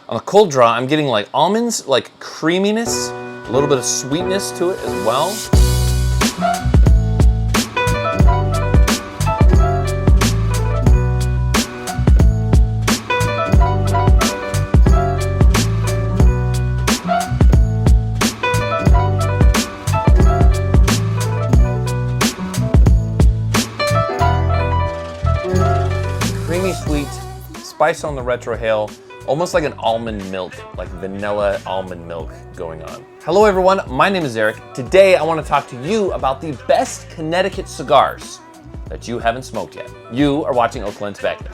On the cold draw, I'm getting like almonds, like creaminess, a little bit of sweetness to it as well. Creamy sweet, spice on the retrohale, almost like an almond milk, like vanilla almond milk going on. Hello everyone, my name is Eric. Today I want to talk to you about the best Connecticut cigars that you haven't smoked yet. You are watching Oakland Tobacco.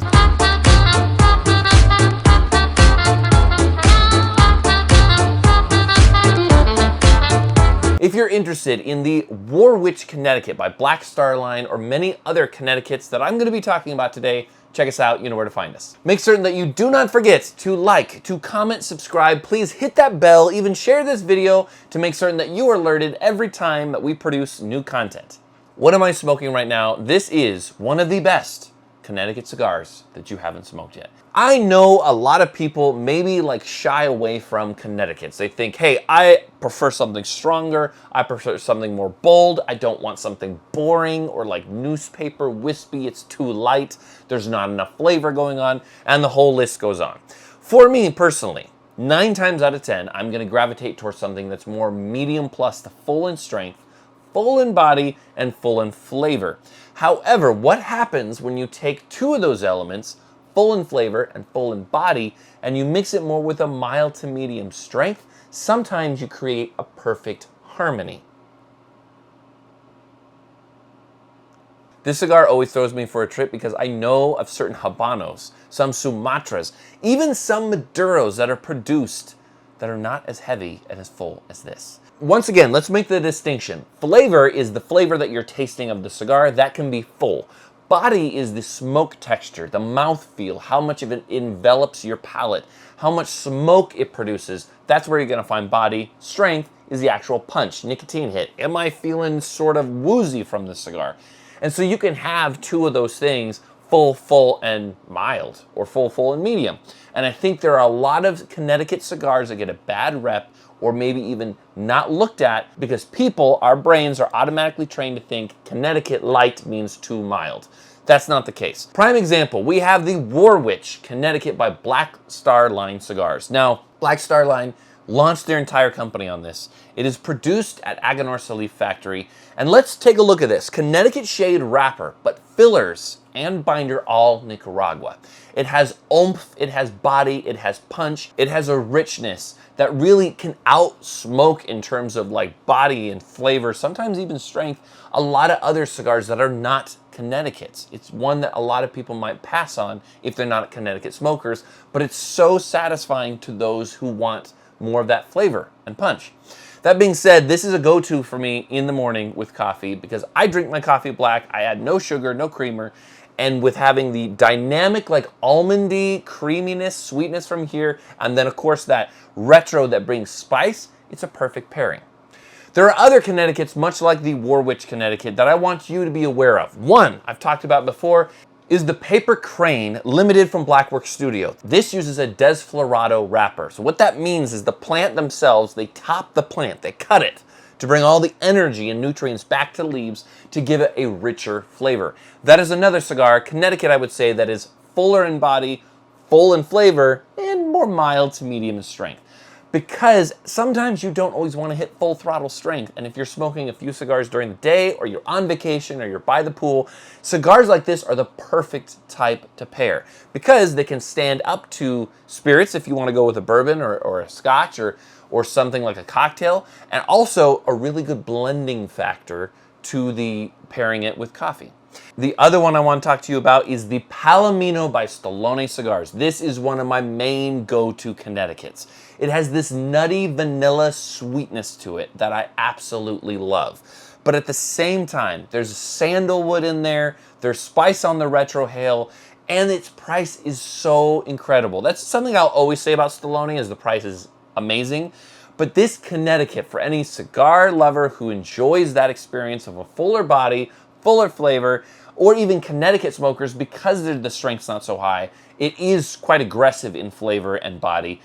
If you're interested in the Warwick Connecticut by Black Star Line or many other Connecticut's that I'm going to be talking about today, check us out, you know where to find us. Make certain that you do not forget to like, to comment, subscribe, please hit that bell, even share this video to make certain that you are alerted every time that we produce new content. What am I smoking right now? This is one of the best Connecticut cigars that you haven't smoked yet. I know a lot of people maybe like shy away from Connecticut's. They think, hey, I prefer something stronger. I prefer something more bold. I don't want something boring or like newspaper wispy. It's too light. There's not enough flavor going on, and the whole list goes on. For me personally, 9 times out of 10, I'm gonna gravitate towards something that's more medium plus to full in strength, full in body, and full in flavor. However, what happens when you take 2 of those elements, full in flavor and full in body, and you mix it more with a mild to medium strength? Sometimes you create a perfect harmony. This cigar always throws me for a trip because I know of certain Habanos, some Sumatras, even some Maduros that are produced that are not as heavy and as full as this. Once again, let's make the distinction. Flavor is the flavor that you're tasting of the cigar. That can be full. Body is the smoke texture, the mouthfeel, how much of it envelops your palate, how much smoke it produces. That's where you're gonna find body. Strength is the actual punch, nicotine hit. Am I feeling sort of woozy from the cigar? And so you can have 2 of those things, full, and mild, or full, and medium. And I think there are a lot of Connecticut cigars that get a bad rep, or maybe even not looked at, because people, our brains are automatically trained to think Connecticut light means too mild. That's not the case. Prime example, we have the Warwick Connecticut by Black Star Line Cigars. Now, Black Star Line launched their entire company on this. It is produced at Aganor Salif Factory. And let's take a look at this. Connecticut Shade wrapper, but fillers and binder all Nicaragua. It has oomph, it has body, it has punch, it has a richness that really can out-smoke in terms of like body and flavor, sometimes even strength, a lot of other cigars that are not Connecticut's. It's one that a lot of people might pass on if they're not Connecticut smokers, but it's so satisfying to those who want more of that flavor and punch. That being said, this is a go-to for me in the morning with coffee because I drink my coffee black, I add no sugar, no creamer, and with having the dynamic like almondy creaminess, sweetness from here, and then of course that retro that brings spice, it's a perfect pairing. There are other Connecticut's, much like the Warwick Connecticut, that I want you to be aware of. One, I've talked about before, is the Paper Crane Limited from Blackwork Studio. This uses a Desflorado wrapper. So what that means is the plant themselves, they top the plant, they cut it to bring all the energy and nutrients back to the leaves to give it a richer flavor. That is another cigar, Connecticut, I would say, that is fuller in body, full in flavor, and more mild to medium in strength. Because sometimes you don't always want to hit full throttle strength, and if you're smoking a few cigars during the day, or you're on vacation, or you're by the pool, cigars like this are the perfect type to pair because they can stand up to spirits if you want to go with a bourbon or a scotch or something like a cocktail, and also a really good blending factor to the pairing it with coffee. The other one I want to talk to you about is the Palomino by Stolone Cigars. This is one of my main go-to Connecticut's. It has this nutty vanilla sweetness to it that I absolutely love. But at the same time, there's sandalwood in there, there's spice on the retrohale, and its price is so incredible. That's something I'll always say about Stolone, is the price is amazing. But this Connecticut, for any cigar lover who enjoys that experience of a fuller body, fuller flavor, or even Connecticut smokers, because the strength's not so high, it is quite aggressive in flavor and body.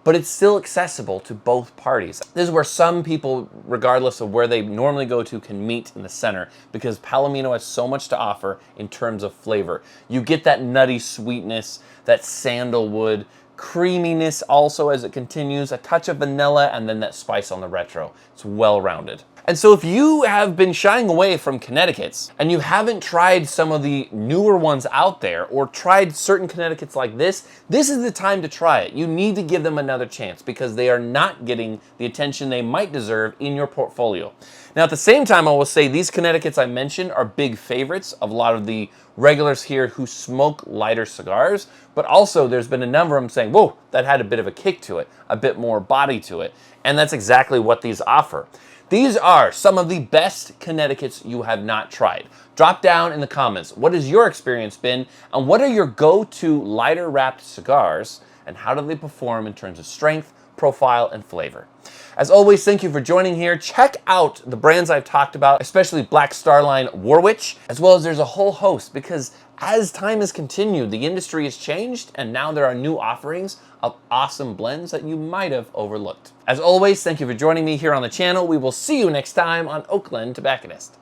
but it's still accessible to both parties. This is where some people, regardless of where they normally go to, can meet in the center, because Palomino has so much to offer in terms of flavor. You get that nutty sweetness, that sandalwood, creaminess also as it continues, a touch of vanilla, and then that spice on the retro. It's well-rounded. And so if you have been shying away from Connecticut's and you haven't tried some of the newer ones out there or tried certain Connecticut's like this is the time to try it. You need to give them another chance because they are not getting the attention they might deserve in your portfolio. Now at the same time, I will say these Connecticut's I mentioned are big favorites of a lot of the regulars here who smoke lighter cigars, but also there's been a number of them saying, whoa, that had a bit of a kick to it, a bit more body to it. And that's exactly what these offer. These are some of the best Connecticut's you have not tried. Drop down in the comments, what has your experience been, and what are your go-to lighter wrapped cigars, and how do they perform in terms of strength, profile, and flavor? As always, thank you for joining here. Check out the brands I've talked about, especially Black Starline Warwich, as well as there's a whole host, because as time has continued, the industry has changed, and now there are new offerings of awesome blends that you might have overlooked. As always, thank you for joining me here on the channel. We will see you next time on Oakland Tobacconist.